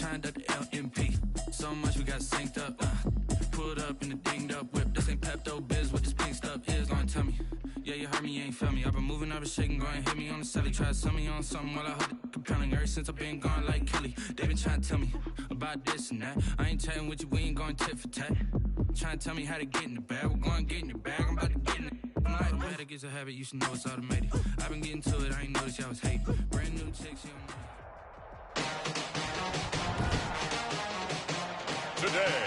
time that the LMP. So much we got synced up. Pulled up in the dinged up whip. This ain't Pepto Biz, what this pink stuff is. Gonna tell me. Yeah, you heard me, you ain't felt me. I've been moving, I've been shaking, go and hit me on the celly. Try to sell me on something while I heard it compelling. Ever since I've been gone like Kelly. They been trying to tell me about this and that. I ain't chatting with you, we ain't going tit for tat. Trying to tell me how to get in the bag. We're going to get in the bag, I'm about to get in it. I'm like, the way that gets a habit, you should know it's automated. I've been getting to it, I ain't noticed y'all was hating. Brand new chicks, you don't know. Today,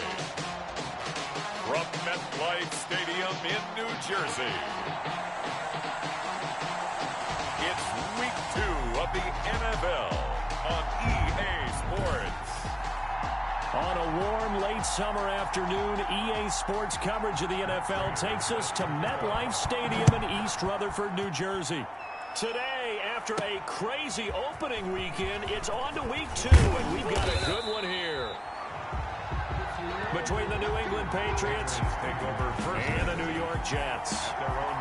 from MetLife Stadium in New Jersey, it's Week 2 of the NFL on EA Sports. On a warm, late summer afternoon, EA Sports coverage of the NFL takes us to MetLife Stadium in East Rutherford, New Jersey. Today, after a crazy opening weekend, it's on to Week 2, and we've got a good one here. Between the New England Patriots and the New York Jets.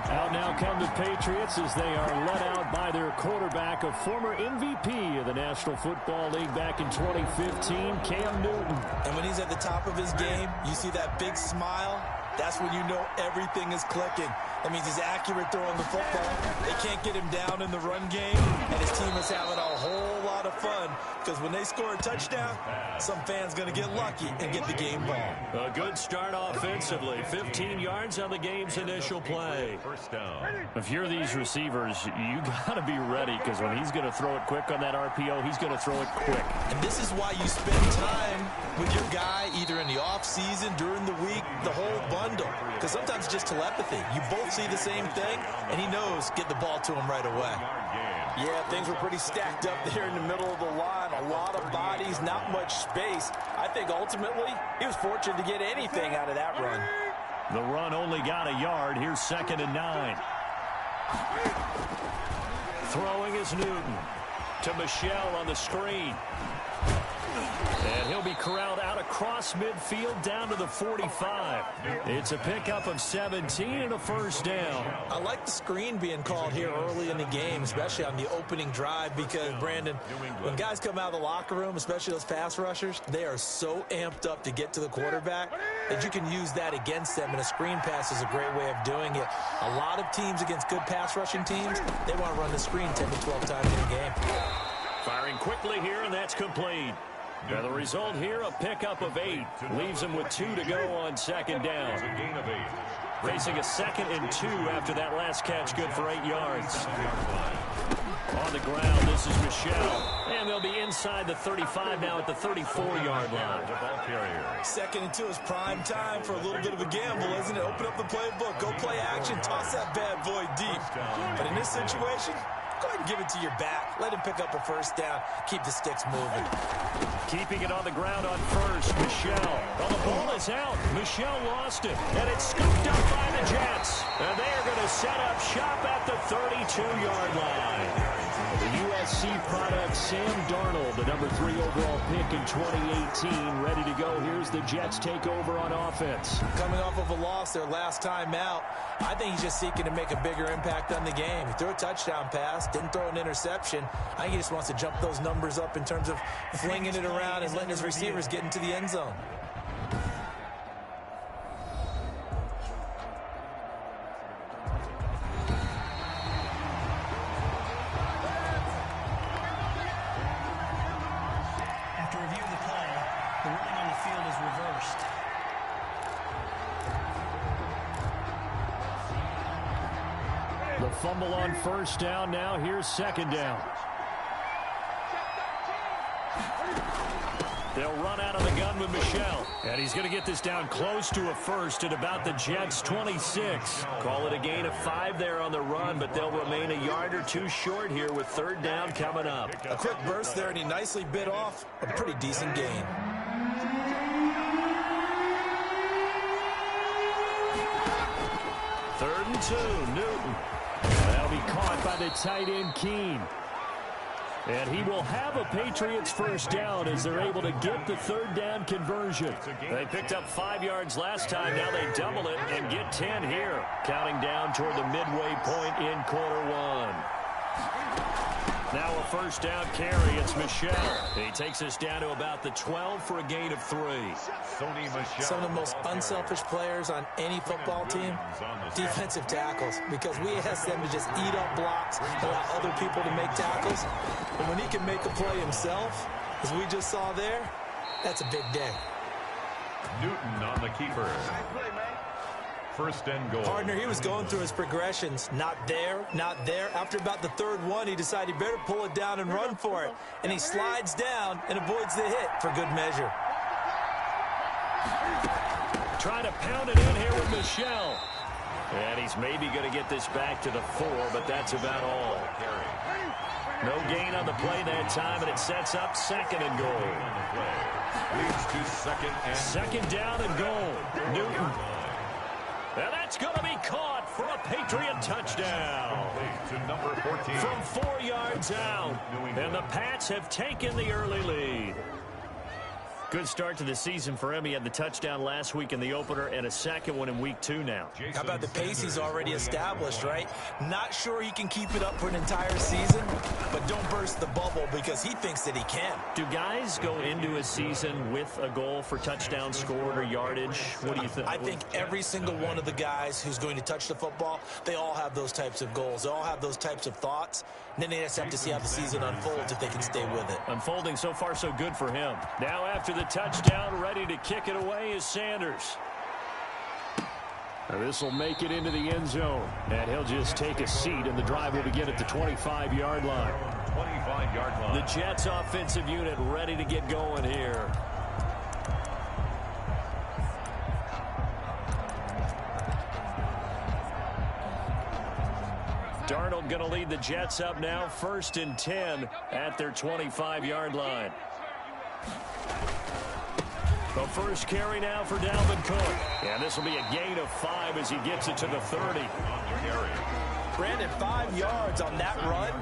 Out now come the Patriots as they are led out by their quarterback, a former MVP of the National Football League back in 2015, Cam Newton. And when he's at the top of his game, you see that big smile. That's when you know everything is clicking. That means he's accurate throwing the football. They can't get him down in the run game, and his team is having a whole lot of fun because when they score a touchdown, some fan's going to get lucky and get the game ball. A good start offensively. 15 yards on the game's initial play. First down. If you're these receivers, you got to be ready because when he's going to throw it quick on that RPO, he's going to throw it quick. And this is why you spend time with your guy either in the offseason, during the week, the whole bundle. Because sometimes it's just telepathy. You both see the same thing, and he knows get the ball to him right away. Yeah, things were pretty stacked up there in the middle of the line. A lot of bodies, not much space. I think ultimately he was fortunate to get anything out of that run. The run only got a yard. Here's 2nd and 9. Throwing is Newton to Michel on the screen. And he'll be corralled out across midfield down to the 45. It's a pickup of 17 and a first down. I like the screen being called here early in the game, especially on the opening drive, because, Brandon, when guys come out of the locker room, especially those pass rushers, they are so amped up to get to the quarterback that you can use that against them, and a screen pass is a great way of doing it. A lot of teams against good pass rushing teams, they want to run the screen 10 to 12 times in a game. Firing quickly here, and that's complete. Now the result here, a pickup of 8. Leaves him with 2 to go on 2nd down. Facing a 2nd and 2 after that last catch, good for 8 yards. On the ground, this is Michel. And they'll be inside the 35 now at the 34-yard line. 2nd and 2 is prime time for a little bit of a gamble, isn't it? Open up the playbook, go play action, toss that bad boy deep. But in this situation, go ahead and give it to your back. Let him pick up a first down. Keep the sticks moving. Keeping it on the ground on first, Michel. Well, the ball is out. Michel lost it. And it's scooped up by the Jets. And they are going to set up shop at the 32-yard line. The USC product, Sam Darnold, the number 3 overall pick in 2018, ready to go. Here's the Jets take over on offense. Coming off of a loss their last time out, I think he's just seeking to make a bigger impact on the game. He threw a touchdown pass, didn't throw an interception. I think he just wants to jump those numbers up in terms of flinging it around and letting his receivers get into the end zone. After reviewing the play, the ruling on the field is reversed. The fumble on first down now. Here's 2nd down. They'll run out of the gun with Michel. And he's going to get this down close to a first at about the Jets' 26. Call it a gain of 5 there on the run, but they'll remain a yard or 2 short here with 3rd down coming up. A quick burst there, and he nicely bit off a pretty decent gain. Third and 2, Newton. That'll be caught by the tight end, Keene. And he will have a Patriots first down as they're able to get the 3rd down conversion. They picked up 5 yards last time. Now they double it and get 10 here. Counting down toward the midway point in quarter 1. Now a first down carry. It's Michel. He takes us down to about the 12 for a gain of 3. Some of the most unselfish players on any football team, defensive tackles, because we ask them to just eat up blocks, allow other people to make tackles. And when he can make a play himself, as we just saw there, that's a big day. Newton on the keeper. First and goal. Partner, he was going through his progressions. Not there, not there. After about the third one, he decided he better pull it down and run for it. And he slides down and avoids the hit for good measure. Trying to pound it in here with Michel. And he's maybe going to get this back to the 4, but that's about all. No gain on the play that time, and it sets up second and goal. Leads to second down and goal. Newton. And that's going to be caught for a Patriot touchdown. To number 14. From 4 yards out. And the Pats have taken the early lead. Good start to the season for him. He had the touchdown last week in the opener and a second one in week 2 now. How about the pace he's already established, right? Not sure he can keep it up for an entire season, but don't burst the bubble because he thinks that he can. Do guys go into a season with a goal for touchdown scored or yardage? What do you think? I think every single one of the guys who's going to touch the football, they all have those types of goals. They all have those types of thoughts. And then they just have to see how the season unfolds if they can stay with it. Unfolding so far so good for him. Now after the touchdown, ready to kick it away is Sanders. This will make it into the end zone. And he'll just take a seat, and the drive will begin at the 25-yard line. 25-yard line. The Jets offensive unit ready to get going here. Darnold going to lead the Jets up now, 1st and 10 at their 25-yard line. The first carry now for Dalvin Cook. And this will be a gain of 5 as he gets it to the 30. Brandon, 5 yards on that run.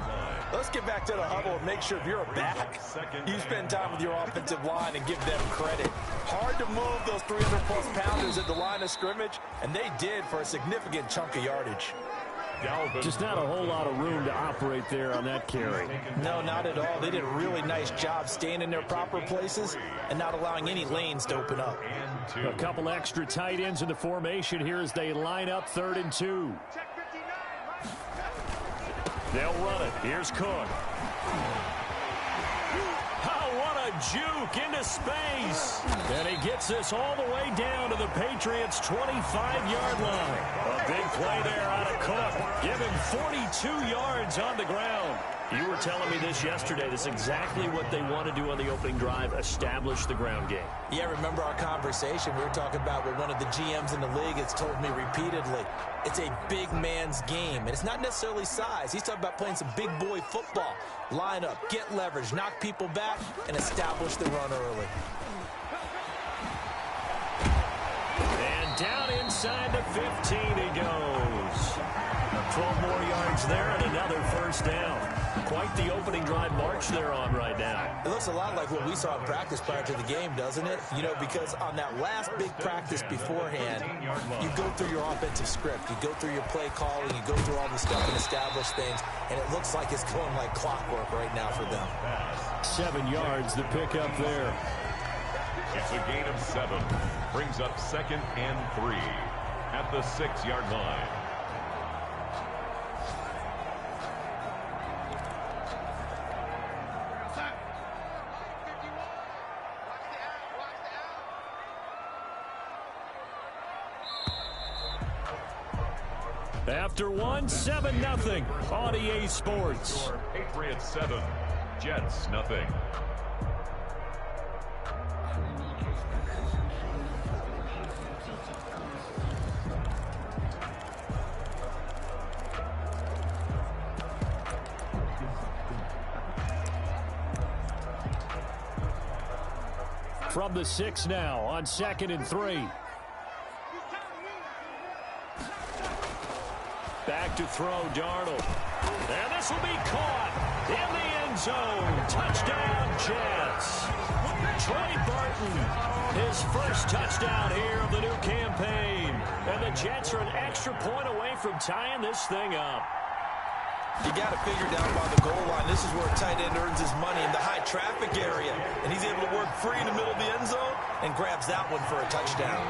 Let's get back to the huddle and make sure if you're a back, you spend time with your offensive line and give them credit. Hard to move those 300-plus pounders at the line of scrimmage, and they did for a significant chunk of yardage. Just not a whole lot of room to operate there on that carry. No, not at all. They did a really nice job staying in their proper places and not allowing any lanes to open up. A couple extra tight ends in the formation here as they line up 3rd and 2. They'll run it. Here's Cook. Oh, what a juke into space. And he gets this all the way down to the Patriots' 25-yard line. A big play there out of Cook. Give him 42 yards on the ground. You were telling me this yesterday. This is exactly what they want to do on the opening drive, establish the ground game. Yeah, remember our conversation? We were talking about what one of the GMs in the league has told me repeatedly. It's a big man's game, and it's not necessarily size. He's talking about playing some big boy football. Line up, get leverage, knock people back, and establish the run early. And down inside the 15 he goes. 12 more yards there and another first down. Quite the opening drive march they're on right now. It looks a lot like what we saw in practice prior to the game, doesn't it? You know, because on that last big practice beforehand, you go through your offensive script. You go through your play calling. You go through all the stuff and establish things. And it looks like it's going like clockwork right now for them. 7 yards, the pickup there. It's a gain of 7. Brings up 2nd and 3 at the 6-yard line. After 7-0 on EA Sports. Patriots 7, Jets nothing. From the 6 now on 2nd and 3. Back to throw, Darnold. And this will be caught in the end zone. Touchdown, Jets. Troy Burton, his first touchdown here of the new campaign. And the Jets are an extra point away from tying this thing up. You got to figure down by the goal line. This is where a tight end earns his money, in the high traffic area. And he's able to work free in the middle of the end zone and grabs that one for a touchdown.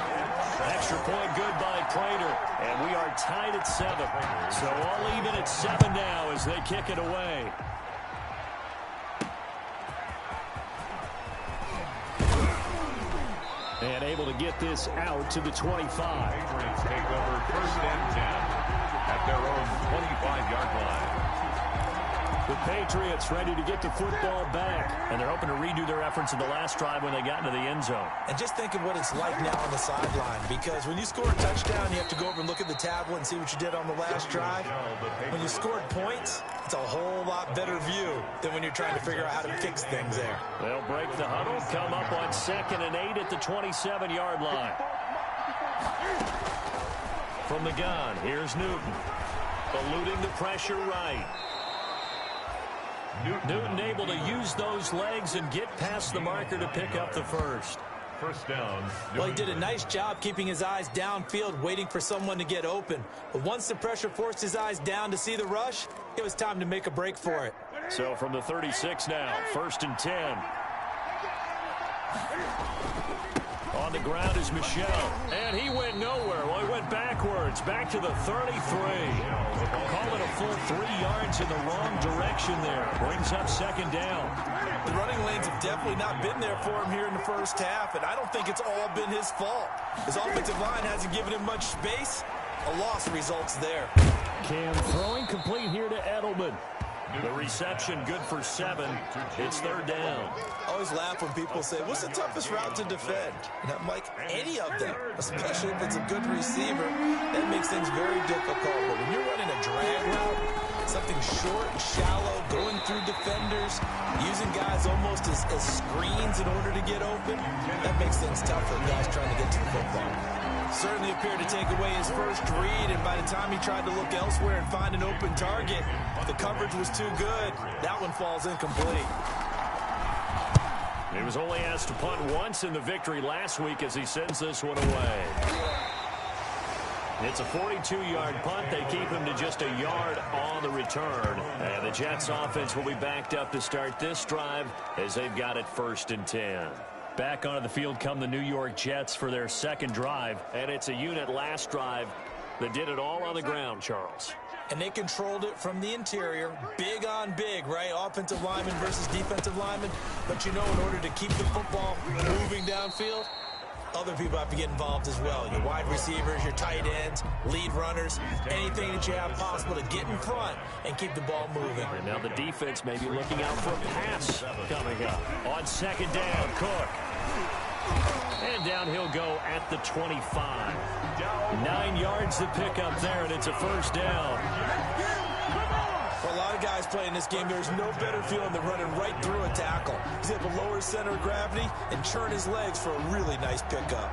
Extra point good by Prater. And we are tied at 7. So all even at 7 now as they kick it away. And able to get this out to the 25. Patriots take over 1st and 10 at their own 25-yard line. The Patriots ready to get the football back. And they're hoping to redo their efforts in the last drive when they got into the end zone. And just think of what it's like now on the sideline, because when you score a touchdown, you have to go over and look at the tablet and see what you did on the last drive. When you scored points, it's a whole lot better view than when you're trying to figure out how to fix things there. They'll break the huddle, come up on 2nd and 8 at the 27-yard line. From the gun, here's Newton. Eluding the pressure right. Newton able to use those legs and get past the marker to pick up the first. 1st down. Well, he did a nice job keeping his eyes downfield, waiting for someone to get open. But once the pressure forced his eyes down to see the rush, it was time to make a break for it. So from the 36 now, 1st and 10. On the ground is Michel. And he went nowhere. Well, he went backwards. Back to the 33. Call it a full 3 yards in the wrong direction there. Brings up 2nd down. The running lanes have definitely not been there for him here in the first half, and I don't think it's all been his fault. His offensive line hasn't given him much space. A loss results there. Cam throwing complete here to Edelman. The reception good for 7. It's 3rd down. I always laugh when people say, what's the toughest route to defend? And I'm like, any of them, especially if it's a good receiver. That makes things very difficult. But when you're running a drag route, something short, shallow, going through defenders, using guys almost as screens in order to get open, that makes things tough for guys trying to get to the football. Certainly appeared to take away his first read, and by the time he tried to look elsewhere and find an open target, the coverage was too good. That one falls incomplete. He was only asked to punt once in the victory last week as he sends this one away. It's a 42-yard punt. They keep him to just a yard on the return. And the Jets offense will be backed up to start this drive as they've got it 1st and 10. Back onto the field come the New York Jets for their 2nd drive. And it's a unit last drive that did it all on the ground, Charles. And they controlled it from the interior, big on big, right? Offensive lineman versus defensive lineman. But you know, in order to keep the football moving downfield, other people have to get involved as well. Your wide receivers, your tight ends, lead runners, anything that you have possible to get in front and keep the ball moving. And now the defense may be looking out for a pass coming up. On 2nd down, Cook. And down he'll go at the 25. 9 yards to pick up there, and it's a 1st down. For a lot of guys playing this game, there's no better feeling than running right through a tackle. He's able to lower his center of gravity and churn his legs for a really nice pickup.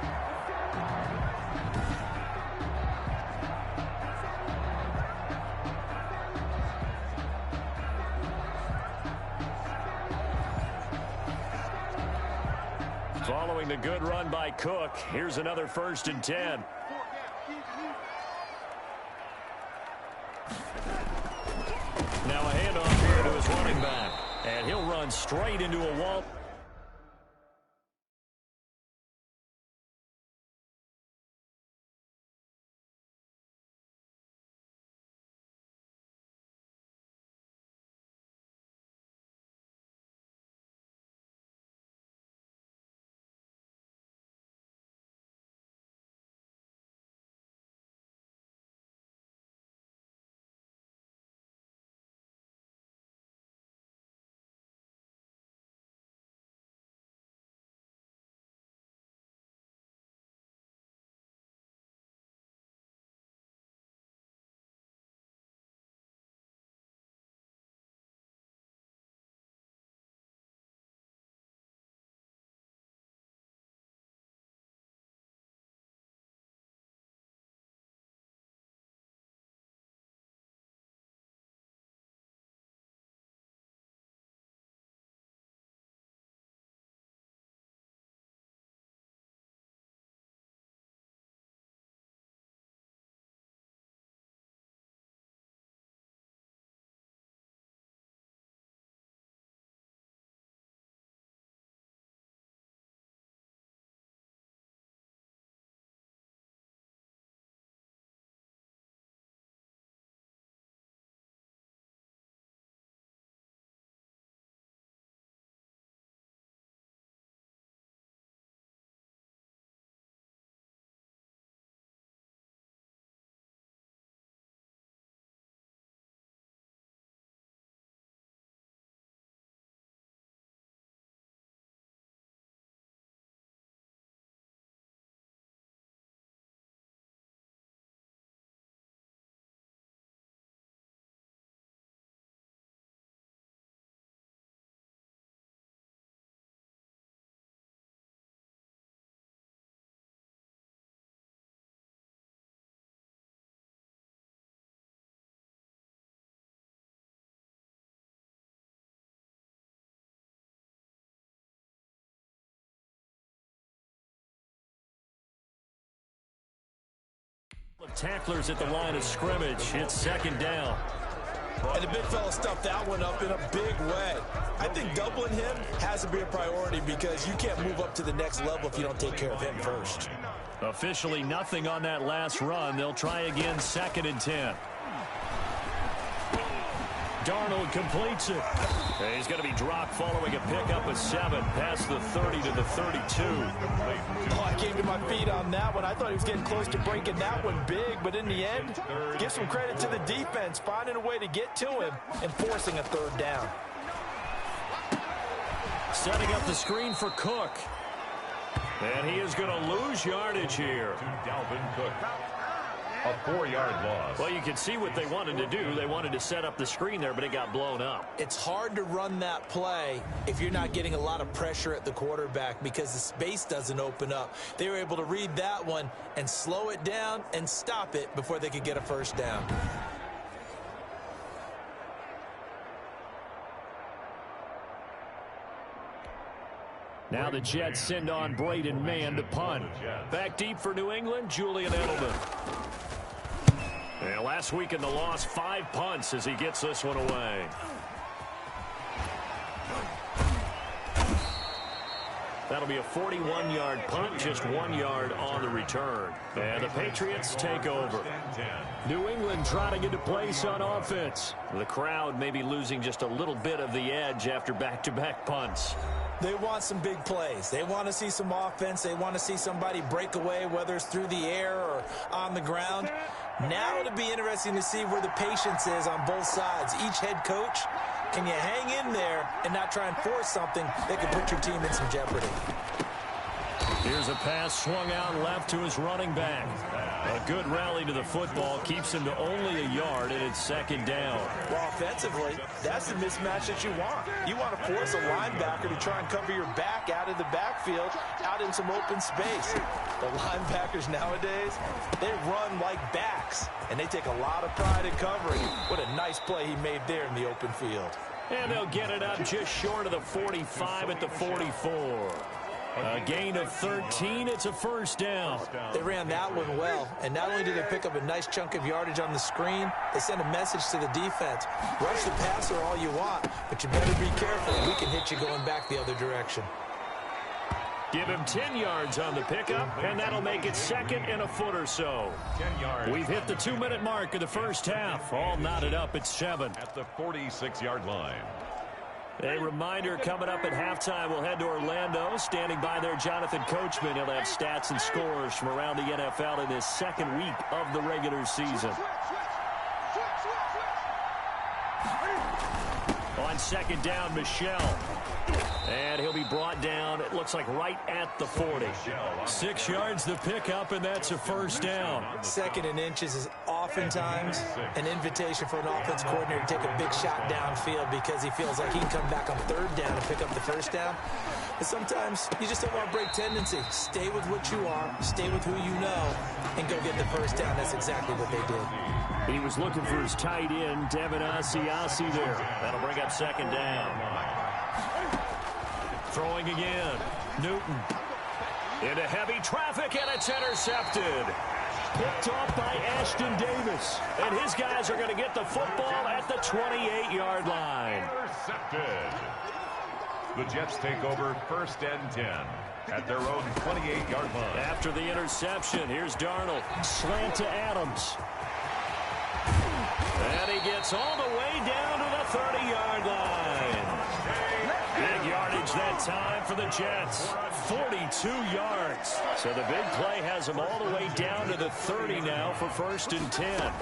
Following the good run by Cook, here's another 1st and 10. Now a handoff here to his running back. And he'll run straight into a wall. Tacklers at the line of scrimmage. It's second down. And the big fella stuffed that one up in a big way. I think doubling him has to be a priority because you can't move up to the next level if you don't take care of him first. Officially nothing on that last run. They'll try again, 2nd and 10. Darnold completes it. And he's going to be dropped following a pickup of 7 past the 30 to the 32. Oh, I came to my feet on that one. I thought he was getting close to breaking that one big, but in the end, give some credit to the defense, finding a way to get to him and forcing a 3rd down. Setting up the screen for Cook. And he is going to lose yardage here. To Dalvin Cook. A 4-yard loss. Well, you can see what they wanted to do. They wanted to set up the screen there, but it got blown up. It's hard to run that play if you're not getting a lot of pressure at the quarterback because the space doesn't open up. They were able to read that one and slow it down and stop it before they could get a 1st down. Now the Jets send on Braden Mann to punt. Back deep for New England, Julian Edelman. And last week in the loss, 5 punts as he gets this one away. That'll be a 41-yard punt, just 1 yard on the return. And the Patriots take over. New England trying to get a place on offense. The crowd may be losing just a little bit of the edge after back-to-back punts. They want some big plays. They want to see some offense. They want to see somebody break away, whether it's through the air or on the ground. Now it'll be interesting to see where the patience is on both sides. Each head coach, can you hang in there and not try and force something that could put your team in some jeopardy? Here's a pass swung out left to his running back. A good rally to the football keeps him to only a yard, and it's 2nd down. Well, offensively, that's the mismatch that you want. You want to force a linebacker to try and cover your back out of the backfield, out in some open space. The linebackers nowadays, they run like backs, and they take a lot of pride in covering. What a nice play he made there in the open field. And they'll get it up just short of the 45 at the 44. A gain of 13. It's a 1st down. They ran that one well, and not only did they pick up a nice chunk of yardage on the screen, they sent a message to the defense. Rush the passer all you want, but you better be careful. We can hit you going back the other direction. Give him 10 yards on the pickup, and that'll make it 2nd and a foot or so. 10 yards. We've hit the 2-minute mark of the first half. All knotted up at 7. At the 46-yard line. A reminder, coming up at halftime, we'll head to Orlando. Standing by there, Jonathan Coachman. He'll have stats and scores from around the NFL in this 2nd week of the regular season. On 2nd down, Michelle. And he'll be brought down, it looks like right at the 40. 6 yards the pickup, and that's a 1st down. 2nd and inches is oftentimes an invitation for an offense coordinator to take a big shot downfield because he feels like he can come back on 3rd down and pick up the 1st down. But sometimes you just don't want to break tendency. Stay with what you are, stay with who you know, and go get the 1st down. That's exactly what they did. He was looking for his tight end, Devin Asiasi there. That'll bring up 2nd down. Throwing again. Newton. Into heavy traffic, and it's intercepted. Picked off by Ashton Davis. And his guys are going to get the football at the 28-yard line. Intercepted. The Jets take over 1st and 10 at their own 28-yard line. After the interception, here's Darnold. Slant to Adams. And he gets all the way down to the 30-yard line. Big yardage that time for the Jets. 42 yards. So the big play has them all the way down to the 30 now for 1st and 10.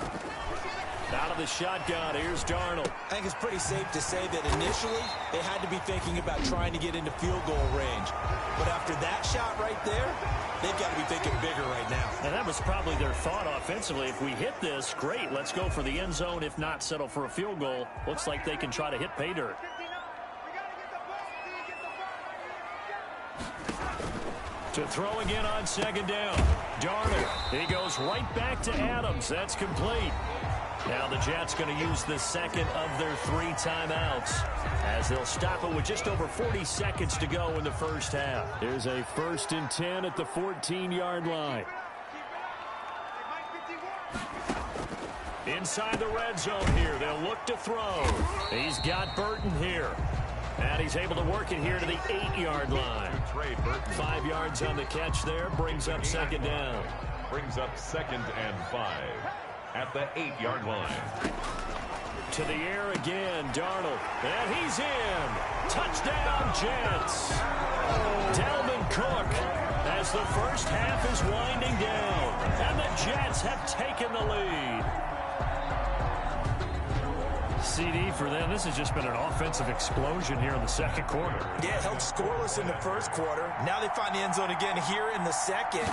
Out of the shotgun, here's Darnold. I think it's pretty safe to say that initially they had to be thinking about trying to get into field goal range. But after that shot right there, they've got to be thinking bigger right now. And that was probably their thought offensively. If we hit this, great, let's go for the end zone. If not, settle for a field goal. Looks like they can try to hit pay dirt. To throw again on 2nd down. Darnold. He goes right back to Adams. That's complete. Now the Jets going to use the 2nd of their 3 timeouts as they'll stop it with just over 40 seconds to go in the first half. There's a 1st and 10 at the 14-yard line. Inside the red zone here, they'll look to throw. He's got Burton here. And he's able to work it here to the 8-yard line. 5 yards on the catch there, brings up second down. Brings up 2nd and 5 at the 8-yard line. To the air again, Darnold. And he's in. Touchdown, Jets. Dalvin Cook as the first half is winding down. And the Jets have taken the lead. CD for them. This has just been an offensive explosion here in the second quarter. Yeah, held scoreless in the first quarter. Now they find the end zone again here in the second.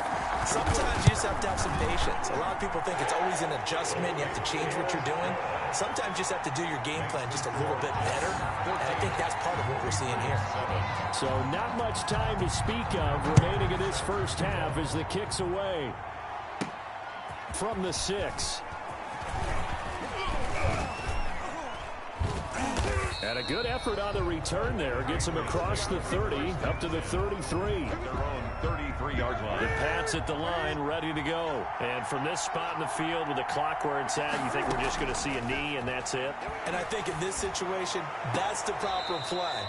Sometimes you just have to have some patience. A lot of people think it's always an adjustment. You have to change what you're doing. Sometimes you just have to do your game plan just a little bit better. And I think that's part of what we're seeing here. So not much time to speak of remaining in this first half as the kick's away from the 6. And a good effort on the return there. Gets him across the 30, up to the 33. Their own 33-yard line. The Pats at the line, ready to go. And from this spot in the field with the clock where it's at, you think we're just going to see a knee and that's it? And I think in this situation, that's the proper play.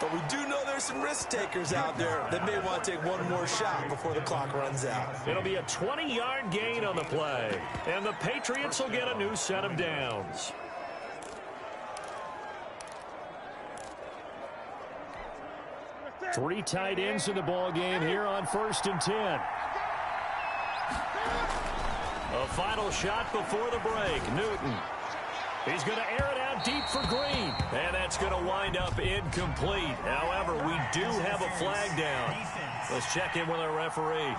But we do know there's some risk takers out there that may want to take one more shot before the clock runs out. It'll be a 20-yard gain on the play. And the Patriots will get a new set of downs. Three tight ends in the ball game here on 1st and 10. A final shot before the break. Newton. He's going to air it out deep for Green. And that's going to wind up incomplete. However, we do have a flag down. Let's check in with our referee.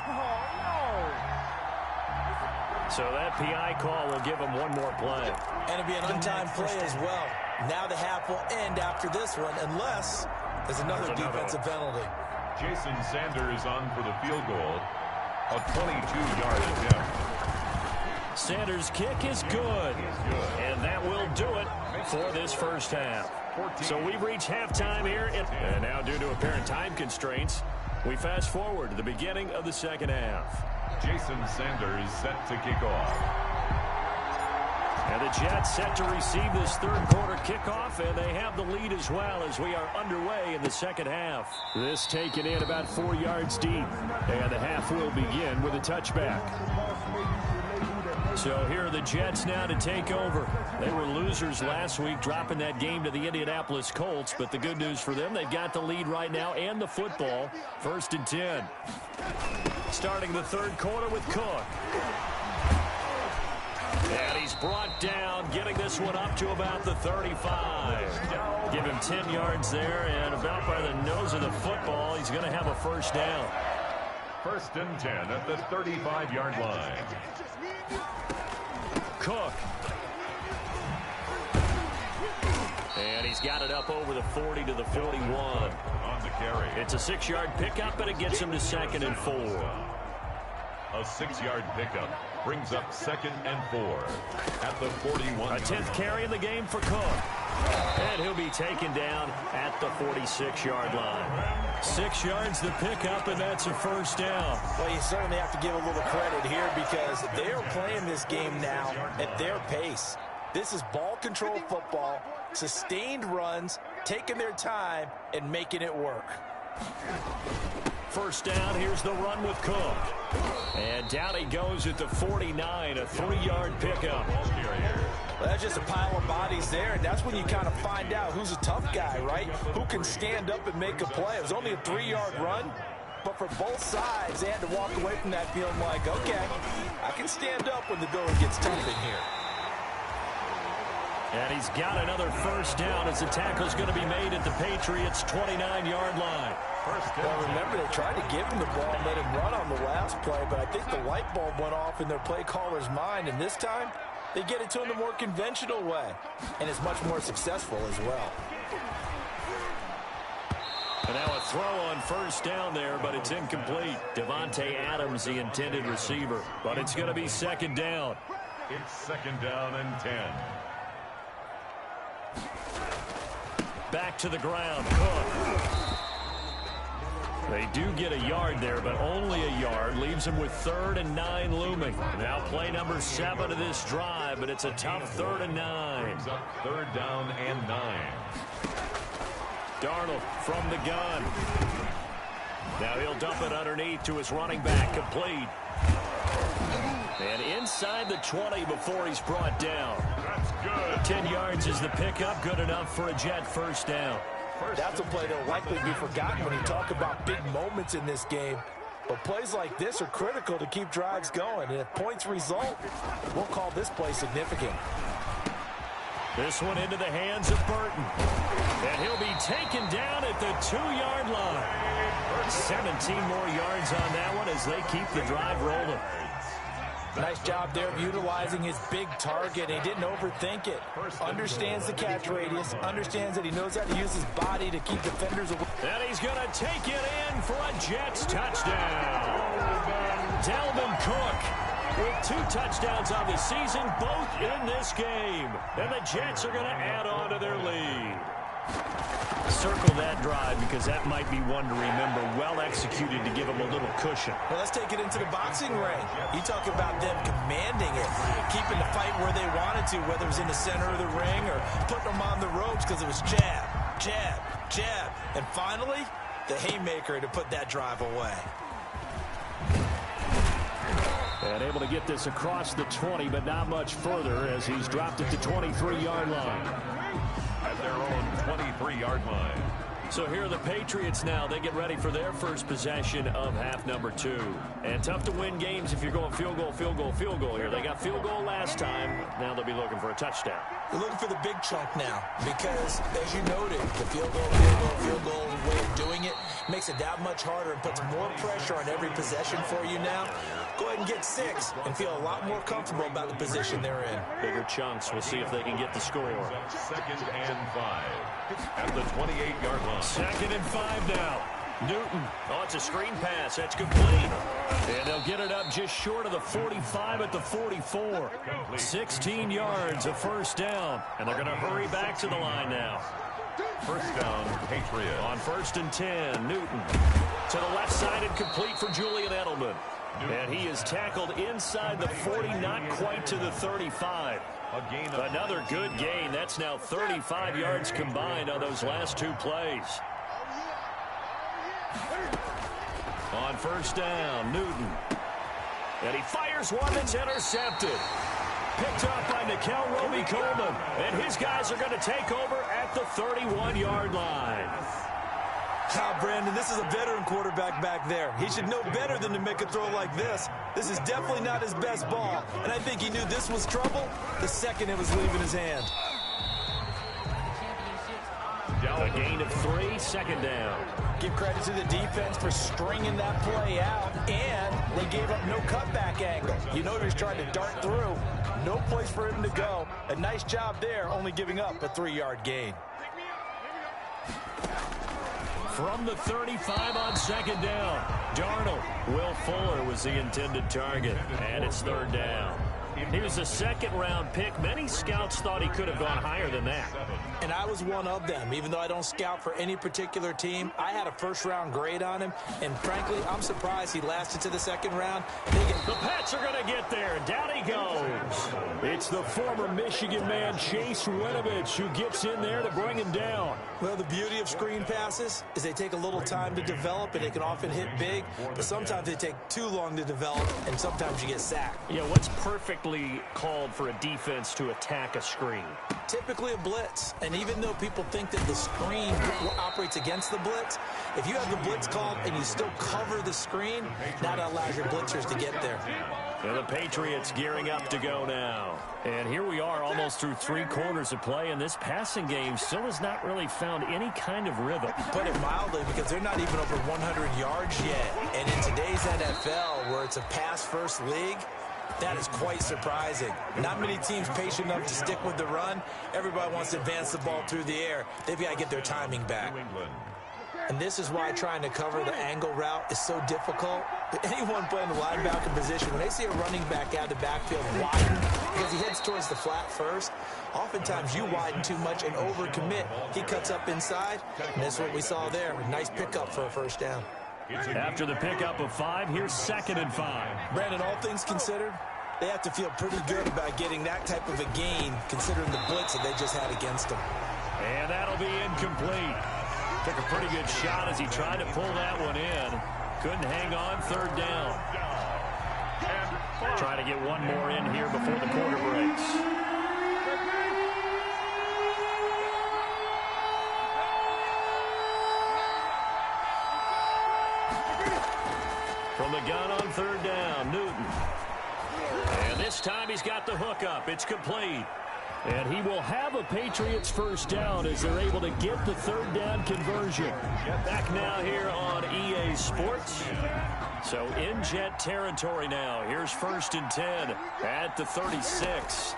So that PI call will give him one more play. And it'll be an untimed play as well. Now the half will end after this one, unless there's another defensive penalty. Jason Sanders on for the field goal. A 22-yard attempt. Sanders' kick is good. And that will do it for this first half. So we've reached halftime here. And now due to apparent time constraints, we fast forward to the beginning of the second half. Jason Sanders set to kick off. And the Jets set to receive this third quarter kickoff, and they have the lead as well as we are underway in the second half. This taken in about 4 yards deep, and the half will begin with a touchback. So here are the Jets now to take over. They were losers last week, dropping that game to the Indianapolis Colts, but the good news for them, they've got the lead right now and the football. 1st and 10. Starting the third quarter with Cook. And he's brought down, getting this one up to about the 35. Give him 10 yards there, and about by the nose of the football, he's going to have a first down. 1st and 10 at the 35-yard line. Cook. And he's got it up over the 40 to the 41. On the carry. It's a 6-yard pickup, and it gets him to 2nd and 4. A 6-yard pickup brings up 2nd and 4 at the 41. A 10th carry in the game for Cook. And he'll be taken down at the 46-yard line. 6 yards the pickup, and that's a first down. Well, you certainly have to give a little credit here because they are playing this game now at their pace. This is ball control football, sustained runs, taking their time, and making it work. First down, here's the run with Cook. And down he goes at the 49, a 3-yard pickup. Well, that's just a pile of bodies there, and that's when you kind of find out who's a tough guy, right? Who can stand up and make a play. It was only a 3-yard run, but for both sides, they had to walk away from that feeling like, okay, I can stand up when the going gets tough in here. And he's got another first down as the tackle's going to be made at the Patriots' 29-yard line. Well, remember, they tried to give him the ball and let him run on the last play, but I think the light bulb went off in their play caller's mind, and this time, they get it to him the more conventional way, and it's much more successful as well. And now a throw on first down there, but it's incomplete. Devontae Adams, the intended receiver, but it's going to be 2nd down. It's 2nd down and 10. Back to the ground, Cook. They do get a yard there, but only a yard. Leaves them with 3rd and 9 looming. Now play number 7 of this drive, but it's a tough 3rd and 9. 3rd down and 9. Darnold from the gun. Now he'll dump it underneath to his running back, complete. And inside the 20 before he's brought down. That's good. 10 yards is the pickup, good enough for a Jet first down. That's a play that will likely be forgotten when you talk about big moments in this game. But plays like this are critical to keep drives going. And if points result, we'll call this play significant. This one into the hands of Burton. And he'll be taken down at the 2-yard line. 17 more yards on that one as they keep the drive rolling. Nice job there of utilizing his big target. He didn't overthink it. Understands the catch radius. Understands that he knows how to use his body to keep defenders away. And he's going to take it in for a Jets touchdown. Dalvin Cook with 2 touchdowns on the season, both in this game. And the Jets are going to add on to their lead. Circle that drive because that might be one to remember. Well executed to give them a little cushion. Well, let's take it into the boxing ring. You talk about them commanding it, keeping the fight where they wanted to, whether it was in the center of the ring or putting them on the ropes because it was jab, jab, jab. And finally, the haymaker to put that drive away. And able to get this across the 20, but not much further as he's dropped it to 23-yard line. At their own 23-yard line. So here are the Patriots now. They get ready for their first possession of half number 2. And tough to win games if you're going field goal, field goal, field goal here. They got field goal last time. Now they'll be looking for a touchdown. They're looking for the big chunk now because, as you noted, the field goal way of doing it makes it that much harder and puts more pressure on every possession for you now. Go ahead and get 6 and feel a lot more comfortable about the position they're in. Bigger chunks. We'll see if they can get the score. 2nd and 5 at the 28-yard line. 2nd and 5 now. Newton. Oh, it's a screen pass. That's complete. And they'll get it up just short of the 45 at the 44. 16 yards, a first down. And they're going to hurry back to the line now. First down, Patriots. On 1st and 10, Newton. To the left side and complete for Julian Edelman. And he is tackled inside the 40, not quite to the 35. Another good gain. That's now 35 yards combined on those last 2 plays. On 1st down, Newton. And he fires one that's intercepted. Picked up by Nickel Roby-Coleman. And his guys are going to take over at the 31-yard line. Brandon, this is a veteran quarterback back there. He should know better than to make a throw like this. This is definitely not his best ball, and I think he knew this was trouble the second it was leaving his hand. A gain of 3, 2nd down. Give credit to the defense for stringing that play out, and they gave up no cutback angle. You know he was trying to dart through. No place for him to go. A nice job there, only giving up a 3-yard gain. From the 35 on 2nd down, Darnold. Will Fuller was the intended target, and it's 3rd down. He was a 2nd-round pick. Many scouts thought he could have gone higher than that. And I was one of them. Even though I don't scout for any particular team, I had a 1st-round grade on him. And frankly, I'm surprised he lasted to the 2nd round. The Pats are going to get there. Down he goes. It's the former Michigan man, Chase Winovich, who gets in there to bring him down. Well, the beauty of screen passes is they take a little time to develop, and they can often hit big. But sometimes they take too long to develop, and sometimes you get sacked. Yeah, what's perfectly called for a defense to attack a screen? Typically a blitz. And even though people think that the screen operates against the blitz, if you have the blitz called and you still cover the screen, that allows your blitzers to get there. And the Patriots gearing up to go now. And here we are almost through 3 quarters of play, and this passing game still has not really found any kind of rhythm. Put it mildly, because they're not even over 100 yards yet. And in today's NFL, where it's a pass-first league, that is quite surprising. Not many teams patient enough to stick with the run. Everybody wants to advance the ball through the air. They've got to get their timing back. And this is why trying to cover the angle route is so difficult. Anyone playing the linebacker position, when they see a running back out of the backfield widen, because he heads towards the flat first, oftentimes you widen too much and overcommit. He cuts up inside, and that's what we saw there. Nice pickup for a 1st down. After the pickup of 5, here's 2nd and 5. Brandon, all things considered, they have to feel pretty good about getting that type of a gain, considering the blitz that they just had against them. And that'll be incomplete. Took a pretty good shot as he tried to pull that one in. Couldn't hang on 3rd down. Trying to get one more in here before the quarter breaks. From the gun on 3rd down, Newton. And this time he's got the hook up. It's complete. And he will have a Patriots first down as they're able to get the 3rd down conversion. Back now here on EA Sports. So in Jet territory now. Here's 1st and 10 at the 36.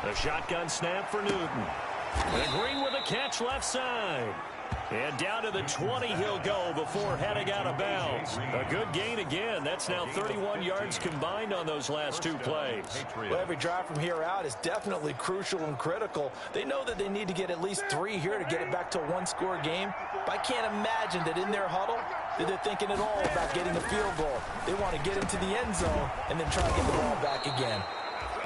A shotgun snap for Newton. And Green with a catch left side. And down to the 20 he'll go before heading out of bounds. A good gain again. That's now 31 yards combined on those last 2 plays. Well, every drive from here out is definitely crucial and critical. They know that they need to get at least 3 here to get it back to a 1-score game. But I can't imagine that in their huddle that they're thinking at all about getting a field goal. They want to get into the end zone and then try to get the ball back again.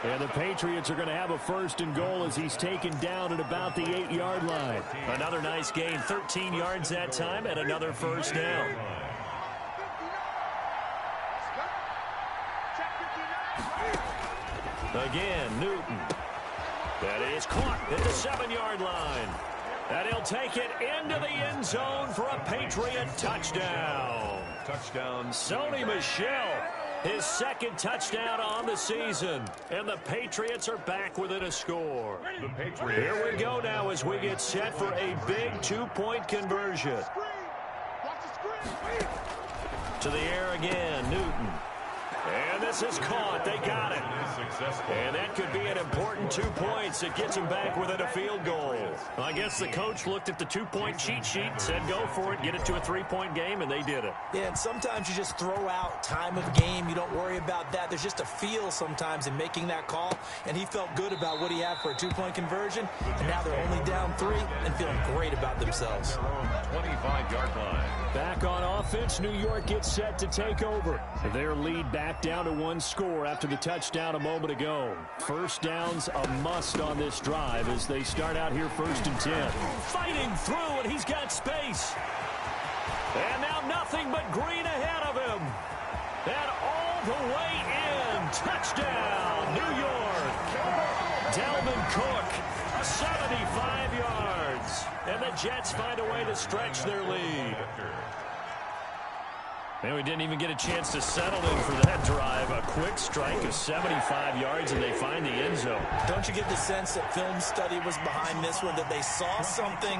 And the Patriots are going to have a 1st and goal as he's taken down at about the 8-yard line. Another nice gain, 13 yards that time, and another 1st down. Again, Newton. That is caught at the 7-yard line. And he'll take it into the end zone for a Patriot touchdown. Sony Michel. His 2nd touchdown on the season. And the Patriots are back within a score. Here we go now as we get set for a big 2-point conversion. To the air again, Newton. And this is caught. They got it. And that could be an important 2 points. It gets them back within a field goal. Well, I guess the coach looked at the 2-point cheat sheet and said, go for it, get it to a 3-point game, and they did it. Yeah, and sometimes you just throw out time of game. You don't worry about that. There's just a feel sometimes in making that call, and he felt good about what he had for a 2-point conversion, and now they're only down 3 and feeling great about themselves. 25-yard line. Back on offense, New York gets set to take over. Their lead back down to 1 score after the touchdown a moment ago. 1st down's a must on this drive as they start out here 1st and 10. Fighting through, and he's got space. And now nothing but Green ahead of him. And all the way in. Touchdown, New York. Dalvin Cook, 75 yards. And the Jets find a way to stretch their lead. And we didn't even get a chance to settle in for that drive. A quick strike of 75 yards, and they find the end zone. Don't you get the sense that film study was behind this one, that they saw something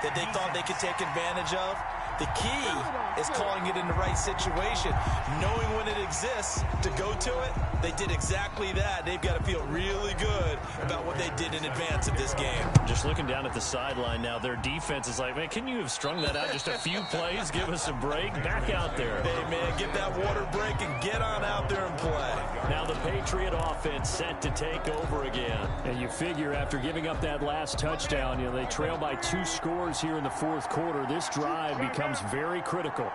that they thought they could take advantage of? The key is calling it in the right situation, knowing when it exists to go to it. They did exactly that. They've got to feel really good about what they did in advance of this game. Just looking down at the sideline now, their defense is like, man, can you have strung that out just a few plays? Give us a break. Back out there. Hey, man, get that water break and get on out there and play. Now the Patriot offense set to take over again. And you figure after giving up that last touchdown, they trail by 2 scores here in the 4th quarter. This drive becomes very critical.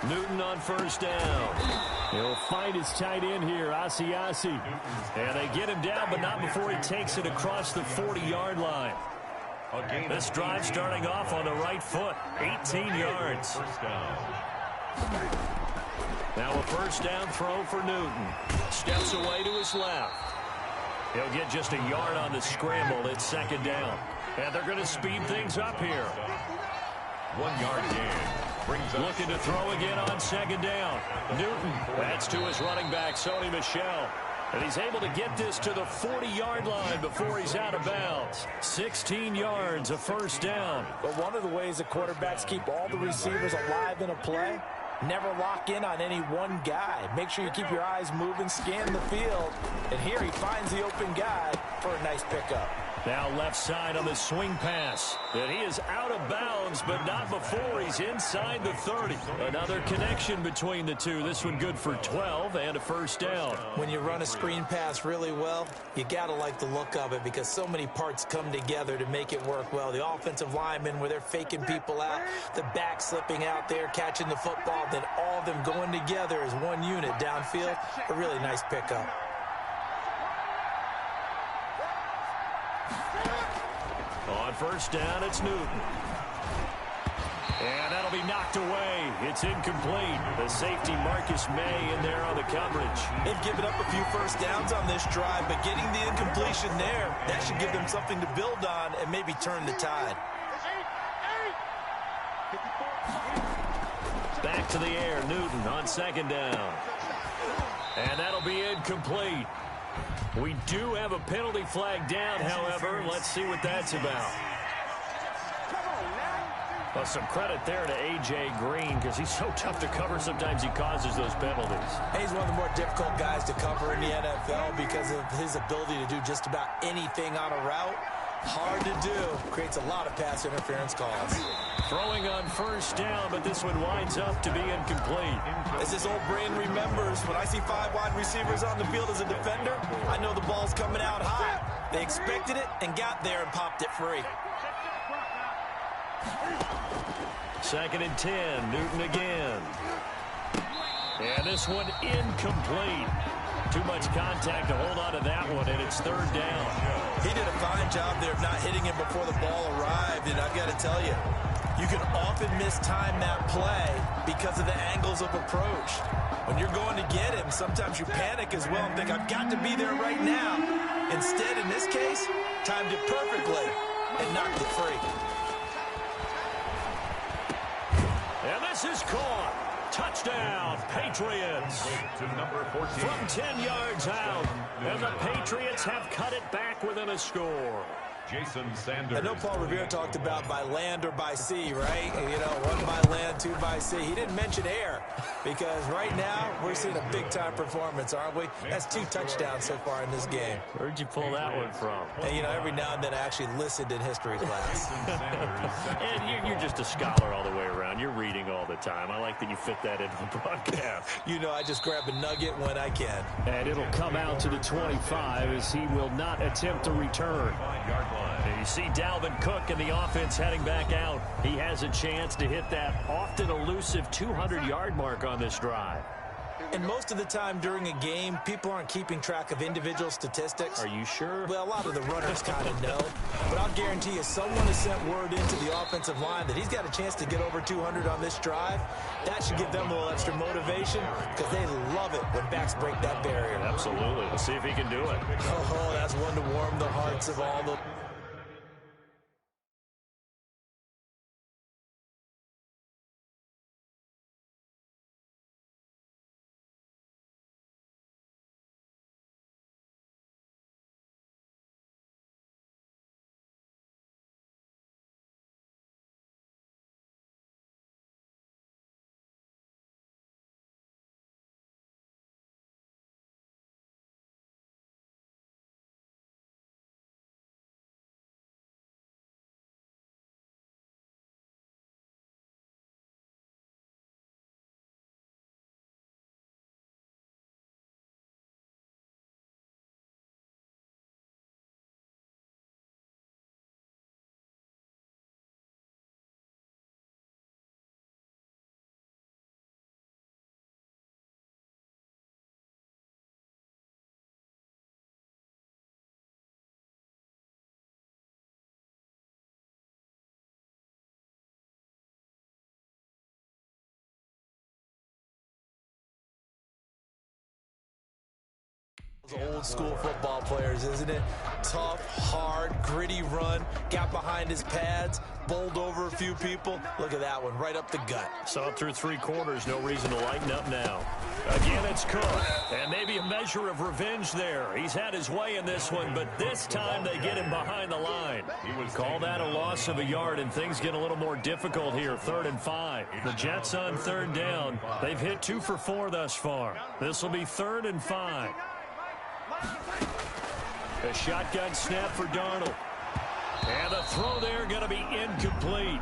Newton on 1st down. He'll fight his tight end here, Asiasi. And they get him down, but not before he takes it across the 40-yard line. This drive starting off on the right foot, 18 yards. Now a 1st down throw for Newton. Steps away to his left. He'll get just a yard on the scramble. It's 2nd down. And they're going to speed things up here. 1 yard gain. Looking to throw again on 2nd down. Newton, that's to his running back, Sony Michel. And he's able to get this to the 40-yard line before he's out of bounds. 16 yards, a 1st down. But one of the ways the quarterbacks keep all the receivers alive in a play, never lock in on any one guy. Make sure you keep your eyes moving, scan the field. And here he finds the open guy for a nice pickup. Now left side on the swing pass. And he is out of bounds, but not before he's inside the 30. Another connection between the two. This one good for 12 and a first down. When you run a screen pass really well, you got to like the look of it because so many parts come together to make it work well. The offensive linemen where they're faking people out, the back slipping out there, catching the football, then all of them going together as one unit downfield. A really nice pickup. On first down, it's Newton. And that'll be knocked away. It's incomplete. The safety, Marcus May, in there on the coverage. They've given up a few first downs on this drive, but getting the incompletion there, that should give them something to build on and maybe turn the tide. Back to the air, Newton on second down. And that'll be incomplete. We do have a penalty flag down, however. Let's see what that's about. Well, some credit there to A.J. Green because he's so tough to cover. Sometimes he causes those penalties. He's one of the more difficult guys to cover in the NFL because of his ability to do just about anything on a route. Hard to do. Creates a lot of pass interference calls. Throwing on first down, but this one winds up to be incomplete. As his old brain remembers, when I see 5 wide receivers on the field as a defender, I know the ball's coming out high. They expected it and got there and popped it free. Second and 10, Newton again. And this one incomplete. Too much contact to hold on to that one, and it's third down. He did a fine job there of not hitting him before the ball arrived, and I've got to tell you, you can often mistime that play because of the angles of approach. When you're going to get him, sometimes you panic as well and think, I've got to be there right now. Instead, in this case, timed it perfectly and knocked it free. And this is caught. Touchdown, Patriots. From 10 yards out, and the Patriots have cut it back within a score. Jason Sanders. I know Paul Revere talked about by land or by sea, right? You know, 1 by land, 2 by sea. He didn't mention air because right now we're seeing a big-time performance, aren't we? That's 2 touchdowns so far in this game. Where'd you pull that one from? And, you know, every now and then I actually listened in history class. And you're just a scholar all the way around. You're reading all the time. I like that you fit that into the broadcast. You know, I just grab a nugget when I can. And it'll come out to the 25 as he will not attempt to return. And you see Dalvin Cook and the offense heading back out. He has a chance to hit that often elusive 200-yard mark on this drive. And most of the time during a game, people aren't keeping track of individual statistics. Are you sure? Well, a lot of the runners kind of know. But I'll guarantee you someone has sent word into the offensive line that he's got a chance to get over 200 on this drive. That should give them a little extra motivation because they love it when backs break that barrier. Absolutely. We'll see if he can do it. Oh, that's one to warm the hearts of all the... Old school football players, isn't it? Tough, hard, gritty run, got behind his pads, bowled over a few people. Look at that one, right up the gut. Saw it through 3 quarters, no reason to lighten up now. Again, it's Cook, and maybe a measure of revenge there. He's had his way in this one, but this time they get him behind the line. Call that a loss of a yard, and things get a little more difficult here, 3rd and 5. The Jets on 3rd down. They've hit 2 for 4 thus far. This will be 3rd and 5. A shotgun snap for Darnold. And the throw there going to be incomplete.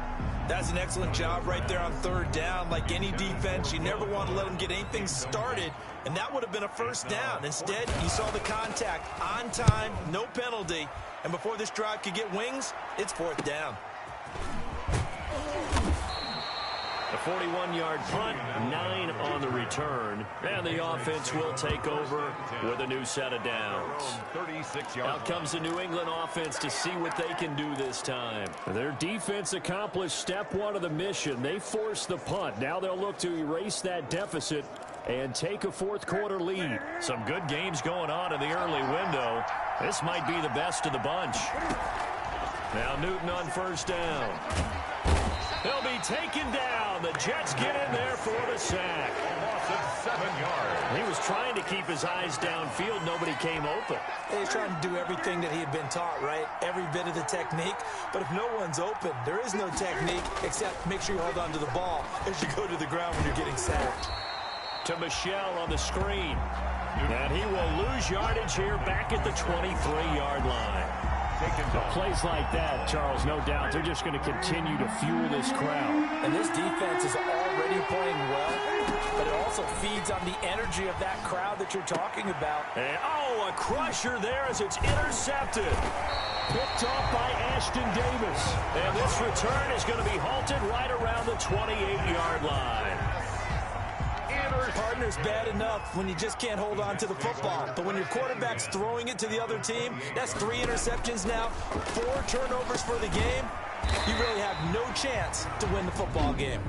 That's an excellent job right there on third down. Like any defense, you never want to let them get anything started, and that would have been a first down. Instead, you saw the contact on time, no penalty, and before this drive could get wings, it's fourth down. A 41-yard punt, 9 on the return, and the offense will take over with a new set of downs. Out comes the New England offense to see what they can do this time. Their defense accomplished step one of the mission. They forced the punt. Now they'll look to erase that deficit and take a fourth-quarter lead. Some good games going on in the early window. This might be the best of the bunch. Now Newton on first down. He'll be taken down. The Jets get in there for the sack. A loss of 7 yards. He was trying to keep his eyes downfield. Nobody came open. He's trying to do everything that he had been taught, right? Every bit of the technique. But if no one's open, there is no technique except make sure you hold on to the ball as you go to the ground when you're getting sacked. To Michel on the screen. And he will lose yardage here back at the 23-yard line. Plays like that, Charles, no doubt, they're just going to continue to fuel this crowd. And this defense is already playing well, but it also feeds on the energy of that crowd that you're talking about. And, oh, a crusher there as it's intercepted. Picked off by Ashton Davis. And this return is going to be halted right around the 28-yard line. Partner's bad enough when you just can't hold on to the football. But when your quarterback's throwing it to the other team, that's 3 interceptions now, 4 turnovers for the game. You really have no chance to win the football game.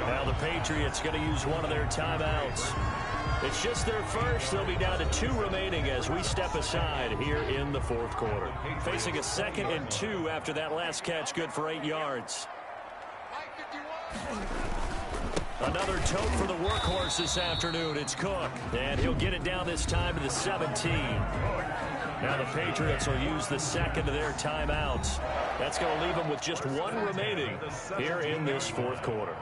Now the Patriots going to use one of their timeouts. It's just their first. They'll be down to 2 remaining as we step aside here in the fourth quarter. Facing a 2nd and 2 after that last catch, good for 8 yards. Another tote for the workhorse this afternoon. It's Cook. And he'll get it down this time to the 17. Now the Patriots will use the 2nd of their timeouts. That's going to leave them with just 1 remaining here in this fourth quarter.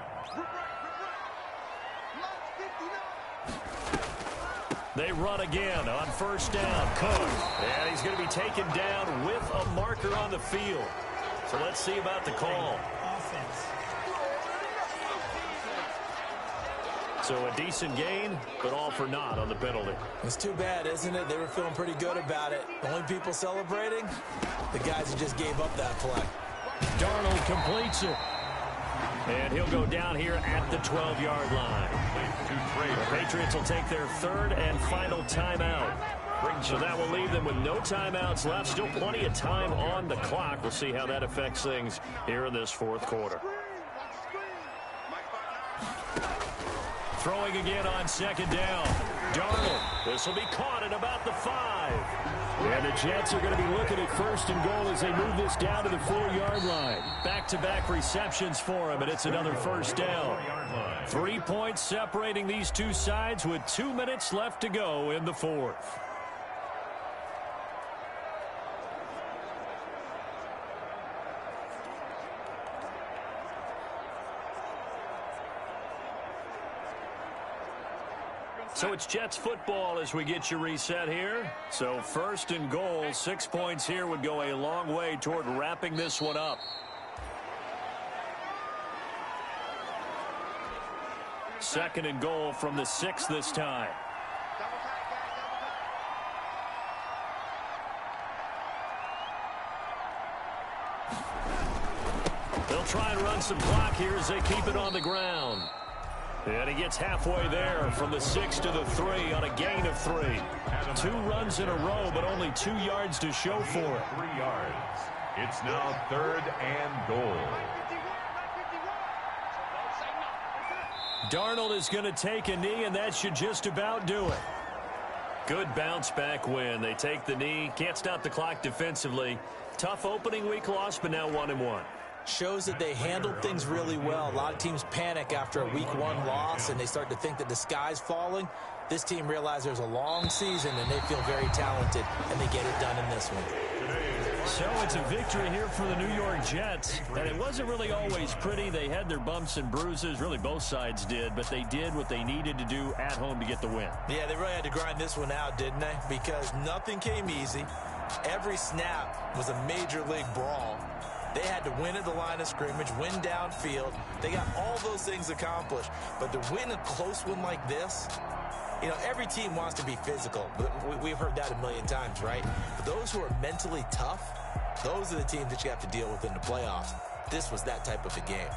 They run again on first down. Cook. And he's going to be taken down with a marker on the field. So let's see about the call. So a decent gain, but all for naught on the penalty. It's too bad, isn't it? They were feeling pretty good about it. The only people celebrating, the guys who just gave up that play. Darnold completes it. And he'll go down here at the 12-yard line. The Patriots will take their 3rd and final timeout. So that will leave them with no timeouts left. Still plenty of time on the clock. We'll see how that affects things here in this fourth quarter. Throwing again on 2nd down. Darnold. This will be caught at about the 5. And the Jets are going to be looking at 1st and goal as they move this down to the 4-yard line. Back-to-back receptions for him, and it's another first down. 3 points separating these two sides with 2 minutes left to go in the fourth. So it's Jets football as we get you reset here. So 1st and goal, 6 points here would go a long way toward wrapping this one up. Second and goal from the 6 this time. They'll try and run some clock here as they keep it on the ground. And he gets halfway there from the 6 to the 3 on a gain of 3. 2 runs in a row, but only 2 yards to show for it. 3 yards. It's now 3rd and goal. Darnold is going to take a knee, and that should just about do it. Good bounce-back win. They take the knee. Can't stop the clock defensively. Tough opening week loss, but now 1-1. Shows that they handled things really well. A lot of teams panic after a week 1 loss, and they start to think that the sky's falling. This team realizes there's a long season, and they feel very talented, and they get it done in this one. So it's a victory here for the New York Jets. And it wasn't really always pretty. They had their bumps and bruises. Really, both sides did. But they did what they needed to do at home to get the win. Yeah, they really had to grind this one out, didn't they? Because nothing came easy. Every snap was a major league brawl. They had to win at the line of scrimmage, win downfield. They got all those things accomplished. But to win a close one like this, you know, every team wants to be physical. We've heard that a million times, right? But those who are mentally tough, those are the teams that you have to deal with in the playoffs. This was that type of a game.